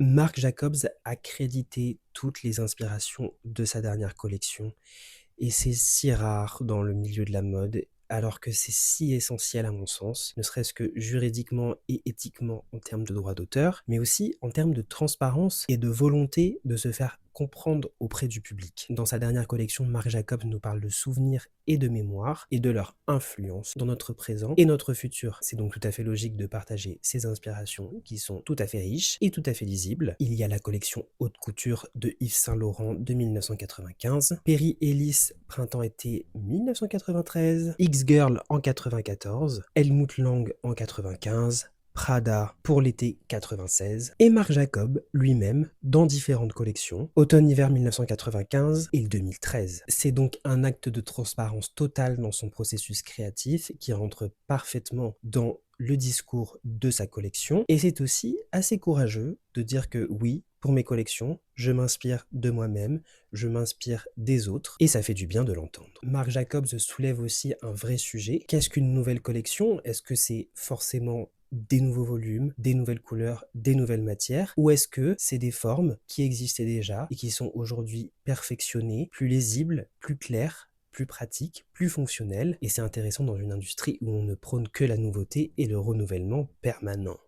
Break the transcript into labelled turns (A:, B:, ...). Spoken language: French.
A: Marc Jacobs a crédité toutes les inspirations de sa dernière collection et c'est si rare dans le milieu de la mode, alors que c'est si essentiel à mon sens, ne serait-ce que juridiquement et éthiquement en termes de droit d'auteur, mais aussi en termes de transparence et de volonté de se faire comprendre auprès du public. Dans sa dernière collection, Marc Jacobs nous parle de souvenirs et de mémoire et de leur influence dans notre présent et notre futur. C'est donc tout à fait logique de partager ces inspirations qui sont tout à fait riches et tout à fait lisibles. Il y a la collection haute couture de Yves Saint Laurent de 1995, Perry Ellis printemps-été 1993, X-Girl en 94, Helmut Lang en 95, Prada pour l'été 96 et Marc Jacob lui-même dans différentes collections, automne-hiver 1995 et 2013. C'est donc un acte de transparence totale dans son processus créatif qui rentre parfaitement dans le discours de sa collection et c'est aussi assez courageux de dire que oui, pour mes collections, je m'inspire de moi-même, je m'inspire des autres et ça fait du bien de l'entendre. Marc Jacobs soulève aussi un vrai sujet. Qu'est-ce qu'une nouvelle collection? Est-ce que c'est forcément des nouveaux volumes, des nouvelles couleurs, des nouvelles matières, ou est-ce que c'est des formes qui existaient déjà et qui sont aujourd'hui perfectionnées, plus lisibles, plus claires, plus pratiques, plus fonctionnelles, et c'est intéressant dans une industrie où on ne prône que la nouveauté et le renouvellement permanent.